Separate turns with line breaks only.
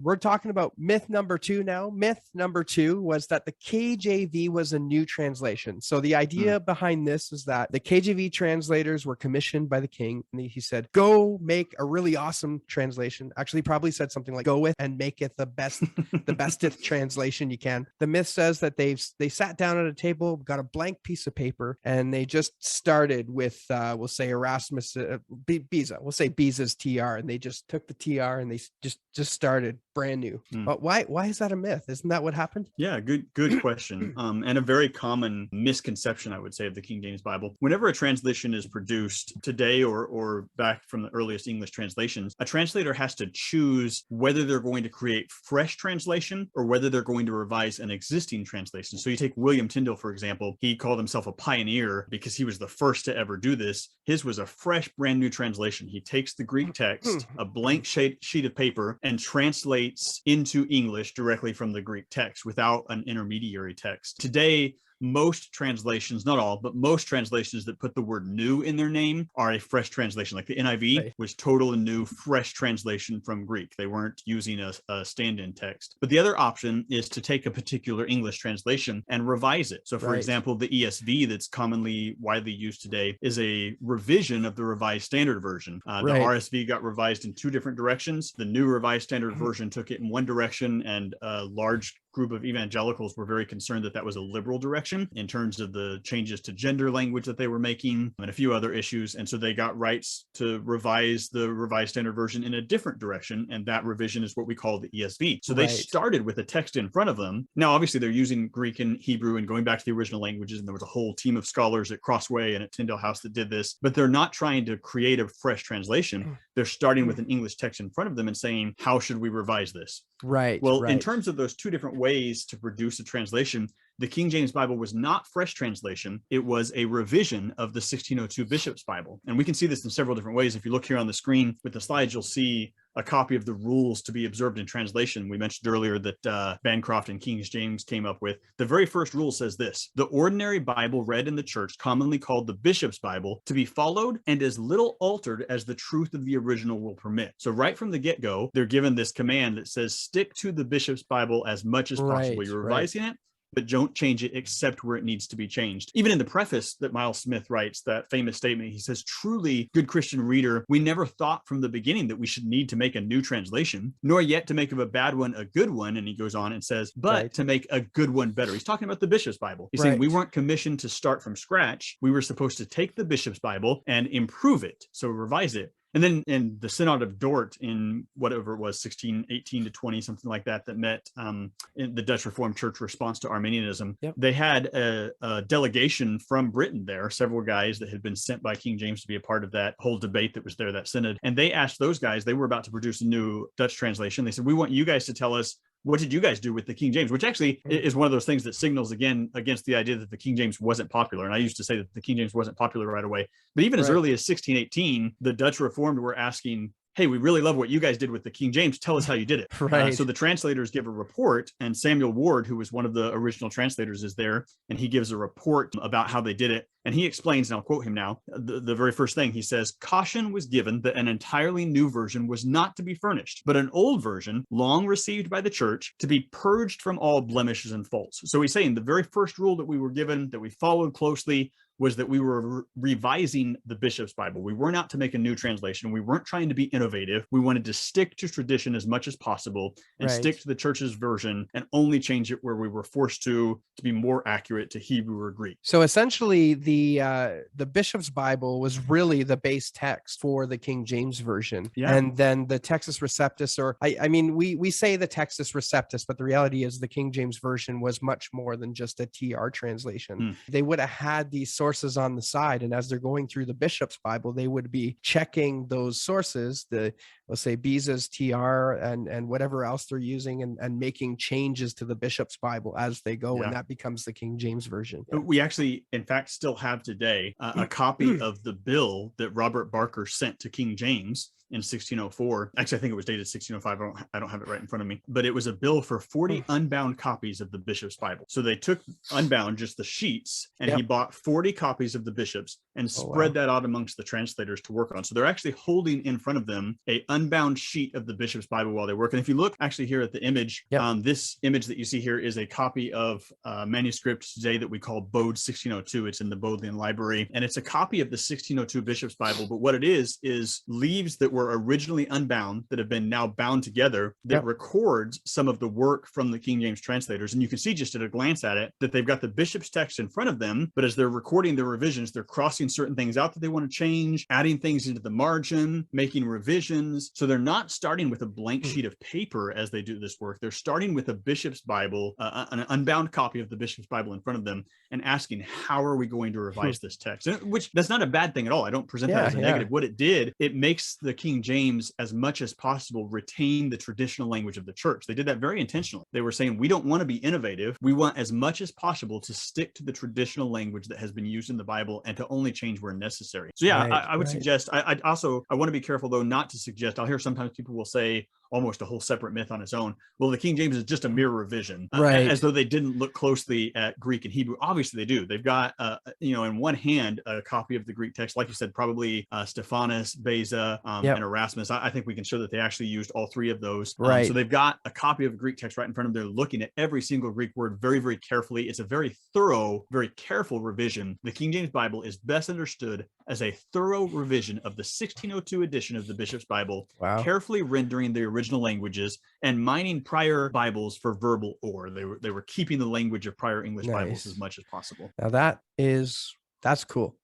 We're talking about myth number 2 now. Myth number 2 was that the KJV was a new translation. So the idea behind this is that the KJV translators were commissioned by the king, and he said, go make a really awesome translation. Actually, probably said something like, go with and make it the bestest translation you can. The myth says that they sat down at a table, got a blank piece of paper, and they just started with, we'll say Erasmus, Beza. We'll say Beza's TR, and they just took the TR and they just started brand new. But why is that a myth? Isn't that what happened?
Yeah, good question. And a very common misconception, I would say, of the King James Bible. Whenever a translation is produced today or back from the earliest English translations, a translator has to choose whether they're going to create fresh translation or whether they're going to revise an existing translation. So you take William Tyndale, for example. He called himself a pioneer because he was the first to ever do this. His was a fresh, brand new translation. He takes the Greek text, a blank sheet of paper, and translates into English directly from the Greek text without an intermediary text. Today, most translations, not all, but most translations that put the word new in their name are a fresh translation. Like the NIV was totally new, fresh translation from Greek. They weren't using a stand-in text. But the other option is to take a particular English translation and revise it. So for example, the ESV that's commonly widely used today is a revision of the Revised Standard Version. The RSV got revised in 2 different directions. The new Revised Standard Version took it in one direction, and a large group of evangelicals were very concerned that that was a liberal direction in terms of the changes to gender language that they were making and a few other issues. And so they got rights to revise the Revised Standard Version in a different direction. And that revision is what we call the ESV. So they started with a text in front of them. Now, obviously, they're using Greek and Hebrew and going back to the original languages. And there was a whole team of scholars at Crossway and at Tyndale House that did this. But they're not trying to create a fresh translation. They're starting with an English text in front of them and saying, how should we revise this? Well, in terms of those 2 different ways to produce a translation, the King James Bible was not fresh translation. It was a revision of the 1602 Bishop's Bible. And we can see this in several different ways. If you look here on the screen with the slides, you'll see a copy of the rules to be observed in translation. We mentioned earlier that Bancroft and King James came up with. The very first rule says this: the ordinary Bible read in the church, commonly called the Bishop's Bible, to be followed and as little altered as the truth of the original will permit. So right from the get-go, they're given this command that says, stick to the Bishop's Bible as much as possible. You're revising it, but don't change it except where it needs to be changed. Even in the preface that Miles Smith writes, that famous statement, he says, truly, good Christian reader, we never thought from the beginning that we should need to make a new translation, nor yet to make of a bad one a good one. And he goes on and says, but to make a good one better. He's talking about the Bishop's Bible. He's saying we weren't commissioned to start from scratch. We were supposed to take the Bishop's Bible and improve it, so revise it. And then in the Synod of Dort in whatever it was, 1618 to 20, something like that, that met in the Dutch Reformed Church response to Arminianism, they had a delegation from Britain there, several guys that had been sent by King James to be a part of that whole debate that was there, that synod. And they asked those guys, they were about to produce a new Dutch translation. They said, we want you guys to tell us, what did you guys do with the King James? Which actually is one of those things that signals again against the idea that the King James wasn't popular. And I used to say that the King James wasn't popular right away. But even as early as 1618, the Dutch Reformed were asking, hey, we really love what you guys did with the King James. Tell us how you did it. So the translators give a report, and Samuel Ward, who was one of the original translators, is there, and he gives a report about how they did it. And he explains, and I'll quote him now, the very first thing he says, caution was given that an entirely new version was not to be furnished, but an old version, long received by the church, to be purged from all blemishes and faults. So he's saying the very first rule that we were given, that we followed closely, was that we were revising the Bishop's Bible. We were not to make a new translation. We weren't trying to be innovative. We wanted to stick to tradition as much as possible and stick to the church's version and only change it where we were forced to be more accurate to Hebrew or Greek.
So essentially, the Bishop's Bible was really the base text for the King James Version. And then the Textus Receptus, or I mean, we say the Textus Receptus, but the reality is the King James Version was much more than just a TR translation. They would have had these sources on the side, and as they're going through the Bishop's Bible, they would be checking those sources, let's say Beza's TR and whatever else they're using, and making changes to the Bishop's Bible as they go, and that becomes the King James Version.
We actually, in fact, still have today a copy of the bill that Robert Barker sent to King James in 1604. Actually, I think it was dated 1605. I don't have it right in front of me, but it was a bill for 40 unbound copies of the Bishop's Bible. So they took unbound, just the sheets, and he bought 40 copies of the Bishop's and spread that out amongst the translators to work on. So they're actually holding in front of them a unbound sheet of the bishop's Bible while they work. And if you look actually here at the image, this image that you see here is a copy of a manuscript today that we call Bode 1602. It's in the Bodleian Library, and it's a copy of the 1602 bishop's Bible. But what it is leaves that were originally unbound that have been now bound together that records some of the work from the King James translators. And you can see just at a glance at it that they've got the bishop's text in front of them, but as they're recording their revisions, they're crossing certain things out that they want to change, adding things into the margin, making revisions. So they're not starting with a blank sheet of paper as they do this work. They're starting with a bishop's Bible, an unbound copy of the bishop's Bible in front of them, and asking, how are we going to revise this text? And which that's not a bad thing at all. I don't present that as a negative. What it did, it makes the King James, as much as possible, retain the traditional language of the church. They did that very intentionally. They were saying, we don't want to be innovative. We want as much as possible to stick to the traditional language that has been used in the Bible and to only change where necessary. So I would suggest, I want to be careful though, not to suggest, I'll hear sometimes people will say, almost a whole separate myth on its own, well, the King James is just a mere revision, as though they didn't look closely at Greek and Hebrew. Obviously they do. They've got, in one hand, a copy of the Greek text, like you said, probably Stephanus, Beza, and Erasmus. I think we can show that they actually used all three of those. So they've got a copy of the Greek text right in front of them. They're looking at every single Greek word very, very carefully. It's a very thorough, very careful revision. The King James Bible is best understood as a thorough revision of the 1602 edition of the Bishop's Bible, carefully rendering the original languages and mining prior Bibles for verbal ore. They were keeping the language of prior English Bibles as much as possible.
Now that's cool.